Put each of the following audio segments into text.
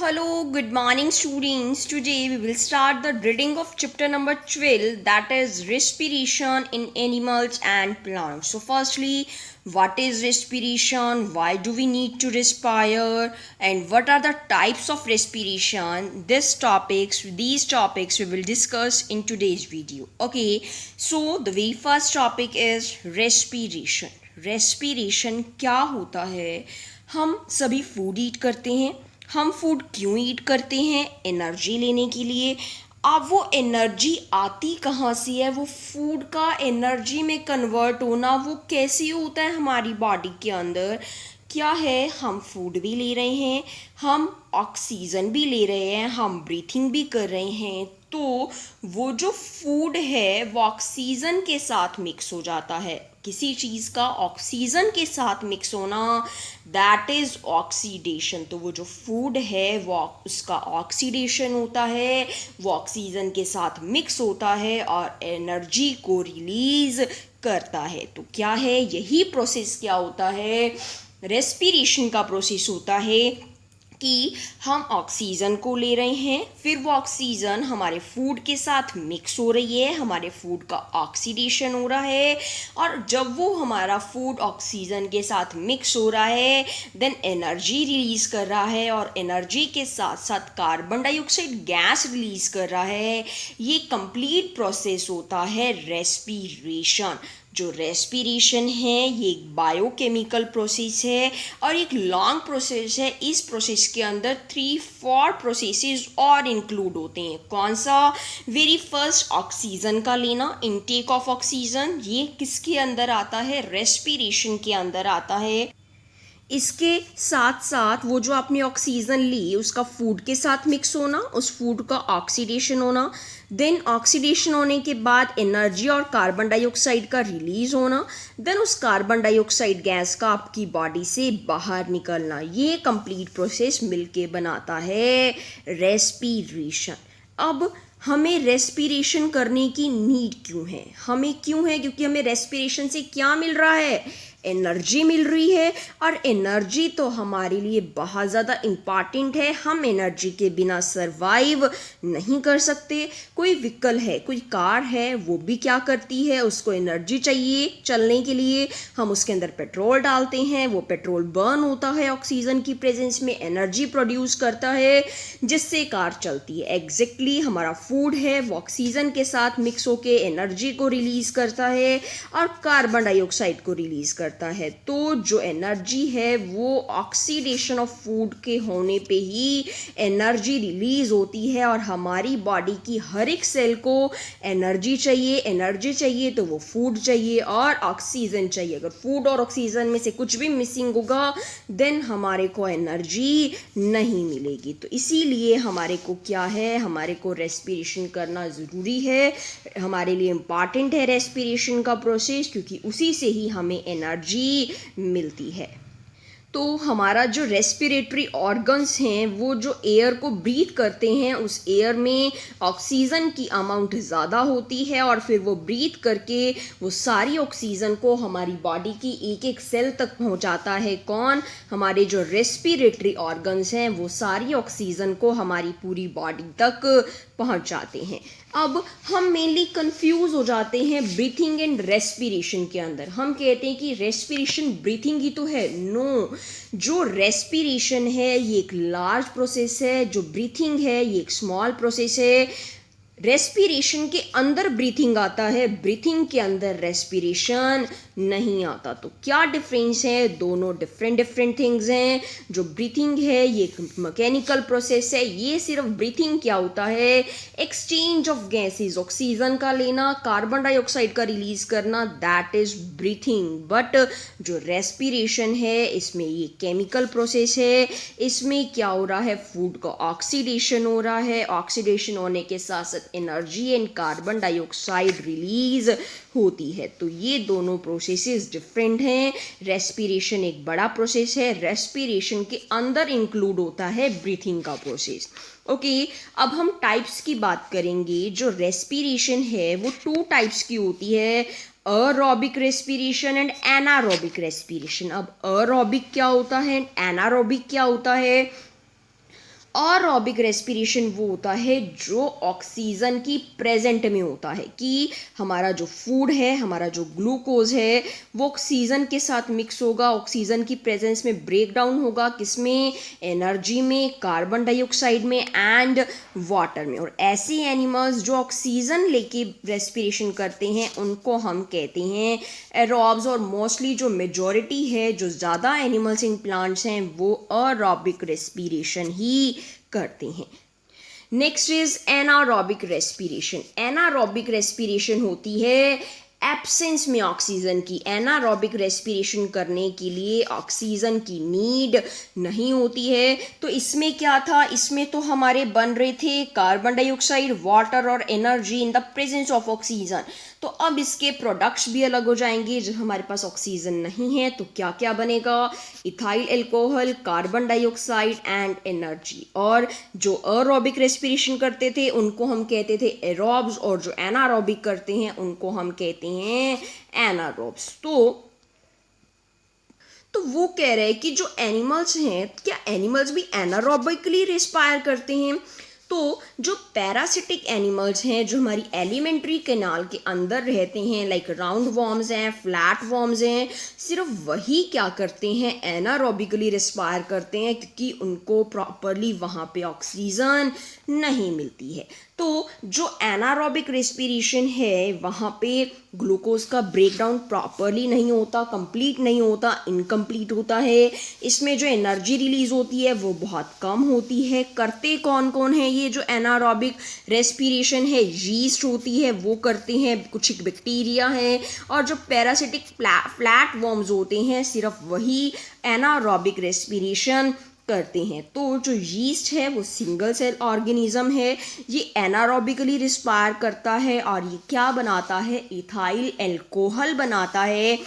Hello, good morning, students. Today we will start the reading of chapter number 12, that is respiration in animals and plants. So, firstly, what is respiration? Why do we need to respire? And what are the types of respiration? These topics we will discuss in today's video. Okay, so the very first topic is respiration. Respiration क्या होता है? हम सभी food ईट करते हैं. हम food क्यों ईट करते हैं? एनर्जी लेने के लिए. अब वो एनर्जी आती कहाँ से है? वो फूड का एनर्जी में कन्वर्ट होना वो कैसे होता है हमारी बॉडी के अंदर? क्या है, हम फूड भी ले रहे हैं, हम ऑक्सीजन भी ले रहे हैं, हम ब्रीथिंग भी कर रहे हैं, तो वो जो फूड है वो ऑक्सीजन के साथ मिक्स हो जाता है. किसी चीज़ का ऑक्सीजन के साथ मिक्स होना, दैट इज़ ऑक्सीडेशन. तो वो जो फूड है वो उसका ऑक्सीडेशन होता है, वो ऑक्सीजन के साथ मिक्स होता है और एनर्जी को रिलीज़ करता है. तो क्या है, यही प्रोसेस क्या होता है? रेस्पिरेशन का प्रोसेस होता है कि हम ऑक्सीजन को ले रहे हैं, फिर वो ऑक्सीजन हमारे फूड के साथ मिक्स हो रही है, हमारे फूड का ऑक्सीडेशन हो रहा है, और जब वो हमारा फूड ऑक्सीजन के साथ मिक्स हो रहा है देन एनर्जी रिलीज़ कर रहा है, और एनर्जी के साथ साथ कार्बन डाइऑक्साइड गैस रिलीज़ कर रहा है. ये कंप्लीट प्रोसेस होता है रेस्पिरेशन. जो रेस्पिरेशन है ये एक बायोकेमिकल प्रोसेस है और एक लॉन्ग प्रोसेस है. इस प्रोसेस के अंदर 3-4 प्रोसेसेस और इंक्लूड होते हैं. कौन सा? वेरी फर्स्ट ऑक्सीजन का लेना, इनटेक ऑफ ऑक्सीजन. ये किसके अंदर आता है? रेस्पिरेशन के अंदर आता है. इसके साथ साथ वो जो आपने ऑक्सीजन ली उसका फूड के साथ मिक्स होना, उस फूड का ऑक्सीडेशन होना, देन ऑक्सीडेशन होने के बाद एनर्जी और कार्बन डाइऑक्साइड का रिलीज होना, देन उस कार्बन डाइऑक्साइड गैस का आपकी बॉडी से बाहर निकलना. ये कंप्लीट प्रोसेस मिलके बनाता है रेस्पिरेशन. अब हमें रेस्पिरेशन करने की नीड क्यों है? हमें क्यों है? क्योंकि हमें रेस्पिरेशन से क्या मिल रहा है? एनर्जी मिल रही है, और एनर्जी तो हमारे लिए बहुत ज़्यादा इम्पॉर्टेंट है. हम एनर्जी के बिना सरवाइव नहीं कर सकते. कोई व्हीकल है, कोई कार है, वो भी क्या करती है? उसको एनर्जी चाहिए चलने के लिए. हम उसके अंदर पेट्रोल डालते हैं, वो पेट्रोल बर्न होता है, ऑक्सीजन की प्रेजेंस में एनर्जी प्रोड्यूस करता है जिससे कार चलती है. एग्जैक्टली हमारा फूड है वो ऑक्सीजन के साथ मिक्स होके एनर्जी को रिलीज़ करता है और कार्बन डाइऑक्साइड को रिलीज़ करता है. तो जो एनर्जी है वो ऑक्सीडेशन ऑफ फूड के होने पे ही एनर्जी रिलीज होती है, और हमारी बॉडी की हर एक सेल को एनर्जी चाहिए. एनर्जी चाहिए तो वो फूड चाहिए और ऑक्सीजन चाहिए. अगर फूड और ऑक्सीजन में से कुछ भी मिसिंग होगा देन हमारे को एनर्जी नहीं मिलेगी. तो इसीलिए हमारे को क्या है, हमारे को रेस्पिरेशन करना ज़रूरी है. हमारे लिए इम्पॉर्टेंट है रेस्पिरेशन का प्रोसेस, क्योंकि उसी से ही हमें एनर्जी मिलती है. तो हमारा जो रेस्पिरेटरी ऑर्गन्स हैं वो जो एयर को ब्रीथ करते हैं उस एयर में ऑक्सीजन की अमाउंट ज़्यादा होती है, और फिर वो ब्रीथ करके वो सारी ऑक्सीजन को हमारी बॉडी की एक एक सेल तक पहुंचाता है. कौन? हमारे जो रेस्पिरेटरी ऑर्गन्स हैं वो सारी ऑक्सीजन को हमारी पूरी बॉडी तक पहुंचाते हैं. अब हम मेनली कंफ्यूज हो जाते हैं ब्रीथिंग एंड रेस्पिरेशन के अंदर. हम कहते हैं कि रेस्पिरेशन ब्रीथिंग ही तो है. नो, जो रेस्पिरेशन है ये एक लार्ज प्रोसेस है, जो ब्रीथिंग है ये एक स्मॉल प्रोसेस है. रेस्पिरेशन के अंदर ब्रीथिंग आता है, ब्रीथिंग के अंदर रेस्पिरेशन नहीं आता. तो क्या डिफरेंस है? दोनों डिफरेंट थिंग्स हैं. जो ब्रीथिंग है ये एक मैकेनिकल प्रोसेस है. ये सिर्फ ब्रीथिंग क्या होता है? एक्सचेंज ऑफ गैसेस, ऑक्सीजन का लेना, कार्बन डाइऑक्साइड का रिलीज करना, दैट इज ब्रीथिंग. बट जो रेस्पिरेशन है इसमें ये केमिकल प्रोसेस है. इसमें क्या हो रहा है? फूड का ऑक्सीडेशन हो रहा है. ऑक्सीडेशन होने के साथ साथ energy and carbon dioxide release होती है. तो ये दोनों प्रोसेसेस डिफरेंट हैं. रेस्पिरेशन एक बड़ा प्रोसेस है. रेस्पिरेशन के अंदर इंक्लूड होता है ब्रीथिंग का प्रोसेस. ओके, अब हम टाइप्स की बात करेंगे. जो रेस्पिरेशन है वो 2 टाइप्स की होती है, aerobic respiration and anaerobic respiration. अब अरोबिक क्या होता है, एनारोबिक क्या होता है? अरोबिक रेस्पिरेशन वो होता है जो ऑक्सीजन की प्रेजेंट में होता है, कि हमारा जो फूड है, हमारा जो ग्लूकोज है, वो ऑक्सीजन के साथ मिक्स होगा, ऑक्सीजन की प्रेजेंस में ब्रेक डाउन होगा, किसमें, एनर्जी में, कार्बन डाइऑक्साइड में एंड वाटर में। और ऐसे एनिमल्स जो ऑक्सीजन लेके रेस्पिरेशन करते हैं उनको हम कहते हैं एरोब्स। और मोस्टली जो मेजॉरिटी है, जो ज़्यादा एनिमल्स इन प्लांट्स हैं, वो अरोबिक रेस्पिरेशन ही करते हैं। Next is anaerobic respiration. Anaerobic respiration होती है एब्सेंस में ऑक्सीजन की। एनारोबिक रेस्पिरेशन करने के लिए ऑक्सीजन की नीड नहीं होती है। तो इसमें क्या था, इसमें तो हमारे बन रहे थे कार्बन डाइऑक्साइड, वाटर और energy in the presence of oxygen. तो अब इसके प्रोडक्ट्स भी अलग हो जाएंगे। जब हमारे पास ऑक्सीजन नहीं है तो क्या क्या बनेगा, ethyl alcohol, carbon dioxide and energy. और जो अरोबिक रेस्पिरेशन करते थे उनको हम कहते थे एरोब्स, और जो एनारोबिक करते हैं उनको हम कहते हैं एनारोब्स। तो वो कह रहे हैं कि जो एनिमल्स हैं, क्या एनिमल्स भी एनारोबिकली रेस्पायर करते हैं? तो जो पैरासिटिक एनिमल्स हैं, जो हमारी एलिमेंट्री कैनाल के अंदर रहते हैं, लाइक राउंड वॉर्म्स हैं, फ्लैट वॉर्म्स हैं, सिर्फ वही क्या करते हैं, एनारोबिकली रेस्पायर करते हैं, क्योंकि उनको प्रॉपरली वहाँ पे ऑक्सीजन नहीं मिलती है। तो जो एनारोबिक रेस्पिरेशन है वहाँ पे ग्लूकोज का ब्रेकडाउन प्रॉपरली नहीं होता, कंप्लीट नहीं होता, इनकम्प्लीट होता है। इसमें जो एनर्जी रिलीज होती है वो बहुत कम होती है। करते कौन कौन है ये जो एनारोबिक रेस्पिरेशन है? यीस्ट होती है, वो करते हैं, कुछ बैक्टीरिया है, और जो पैरासिटिक फ्लैट वॉर्म्स होते हैं सिर्फ वही एनारोबिक रेस्पिरेशन करते हैं। तो जो यीस्ट है वो सिंगल सेल ऑर्गेनिज्म है, ये एनारोबिकली रिस्पायर करता है और ये क्या बनाता है, इथाइल अल्कोहल बनाता है।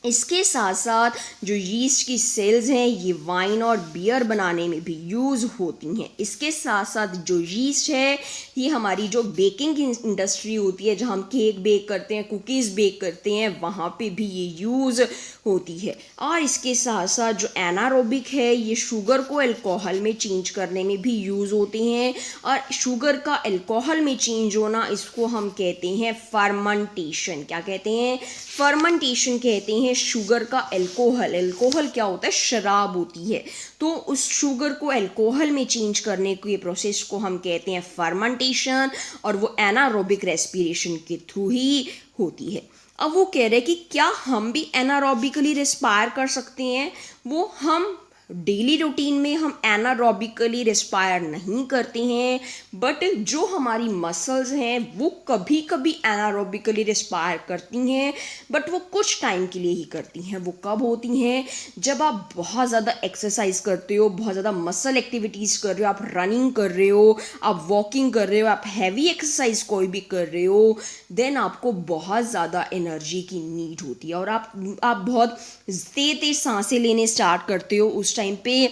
इसके साथ साथ जो यीस्ट की सेल्स हैं ये वाइन और बियर बनाने में भी यूज़ होती हैं। इसके साथ साथ जो यीस्ट है ये हमारी जो बेकिंग इंडस्ट्री होती है, जहाँ हम केक बेक करते हैं, कुकीज़ बेक करते हैं, वहाँ पे भी ये यूज़ होती है। और इसके साथ साथ जो एनारोबिक है ये शुगर को अल्कोहल में चेंज करने में भी यूज़ होते हैं। और शुगर का अल्कोहल में चेंज होना, इसको हम कहते हैं फर्मेंटेशन। क्या कहते हैं? फर्मेंटेशन कहते हैं शुगर का अल्कोहल। अल्कोहल क्या होता है? शराब होती है। तो उस शुगर को अल्कोहल में चेंज करने के प्रोसेस को हम कहते हैं फर्मेंटेशन, और वो एनारोबिक रेस्पिरेशन के थ्रू ही होती है। अब वो कह रहे हैं कि क्या हम भी एनारोबिकली रेस्पायर कर सकते हैं? वो हम डेली रूटीन में हम एनारोबिकली रेस्पायर नहीं करते हैं, बट जो हमारी मसल्स हैं वो कभी कभी एनारोबिकली रेस्पायर करती हैं, बट वो कुछ टाइम के लिए ही करती हैं। वो कब होती हैं? जब आप बहुत ज़्यादा एक्सरसाइज करते हो, बहुत ज़्यादा मसल एक्टिविटीज़ कर रहे हो, आप रनिंग कर रहे हो, आप वॉकिंग कर रहे हो, आप हैवी एक्सरसाइज कोई भी कर रहे हो, देन आपको बहुत ज़्यादा एनर्जी की नीड होती है और आप बहुत तेज सांसें लेने स्टार्ट करते हो। उस टाइम पे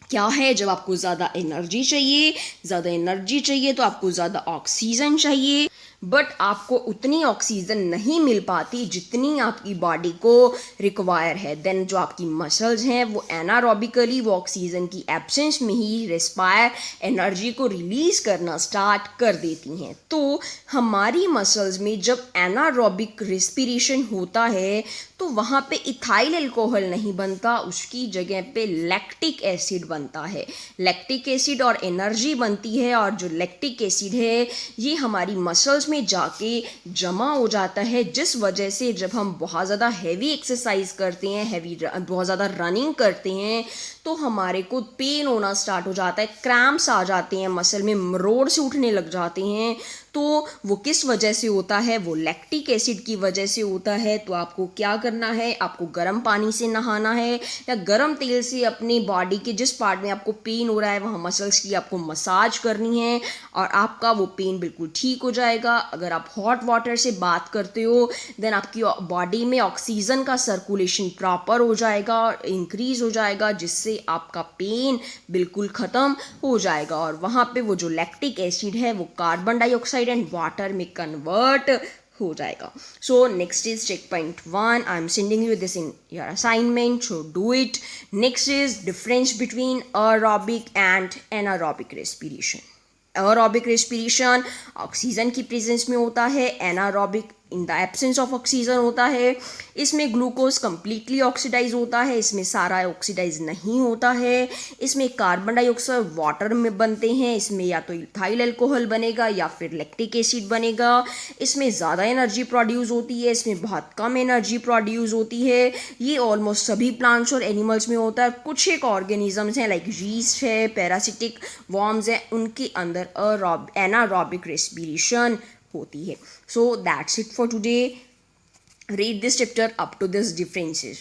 क्या है, जब आपको ज़्यादा एनर्जी चाहिए तो आपको ज़्यादा ऑक्सीजन चाहिए, बट आपको उतनी ऑक्सीजन नहीं मिल पाती जितनी आपकी बॉडी को रिक्वायर है। देन जो आपकी मसल्स हैं वो एनारोबिकली वो ऑक्सीजन की एब्सेंस में ही रेस्पायर एनर्जी को रिलीज करना स्टार्ट कर देती हैं। तो हमारी मसल्स में जब एनारोबिक रेस्पिरेशन होता है तो वहाँ पे इथाइल अल्कोहल नहीं बनता, उसकी जगह पे लैक्टिक एसिड बनता है। लैक्टिक एसिड और एनर्जी बनती है, और जो लैक्टिक एसिड है ये हमारी मसल्स में जाके जमा हो जाता है, जिस वजह से जब हम बहुत ज़्यादा हैवी एक्सरसाइज करते हैं, बहुत ज़्यादा रनिंग करते हैं, तो हमारे को पेन होना स्टार्ट हो जाता है, क्रैम्प्स आ जाते हैं, मसल में मरोड़ से उठने लग जाते हैं। तो वो किस वजह से होता है? वो लैक्टिक एसिड की वजह से होता है। तो आपको क्या करना है, आपको गर्म पानी से नहाना है या गर्म तेल से अपनी बॉडी के जिस पार्ट में आपको पेन हो रहा है वहाँ मसल्स की आपको मसाज करनी है और आपका वो पेन बिल्कुल ठीक हो जाएगा। अगर आप हॉट वाटर से बात करते हो देन आपकी बॉडी में ऑक्सीजन का सर्कुलेशन प्रॉपर हो जाएगा और इंक्रीज हो जाएगा, जिससे आपका पेन बिल्कुल ख़त्म हो जाएगा। और वहाँ पे वो जो लैक्टिक एसिड है वो कार्बन डाइऑक्साइड एंड वाटर में कन्वर्ट हो जाएगा. So next is check point 1. I am sending you this in your assignment, so do it. Next is difference between aerobic and anaerobic respiration. Aerobic respiration oxygen की presence में होता है, anaerobic in the absence of oxygen होता है. इसमें glucose completely oxidise होता है, इसमें सारा ऑक्सीडाइज नहीं होता है. इसमें कार्बन डाइऑक्साइड वाटर में बनते हैं, इसमें या तो इथाइल अल्कोहल बनेगा या फिर लैक्टिक एसिड बनेगा. इसमें ज़्यादा एनर्जी प्रोड्यूस होती है, इसमें बहुत कम एनर्जी प्रोड्यूस होती है. ये ऑलमोस्ट सभी प्लांट्स और एनिमल्स में होता है. कुछ एक ऑर्गेनिजम्स हैं लाइक यीस्ट है, पैरासिटिक वॉर्म्स हैं, उनके अंदर एनारोबिक रेस्पिरेशन होती है. So that's it for today. Read this chapter up to this differences.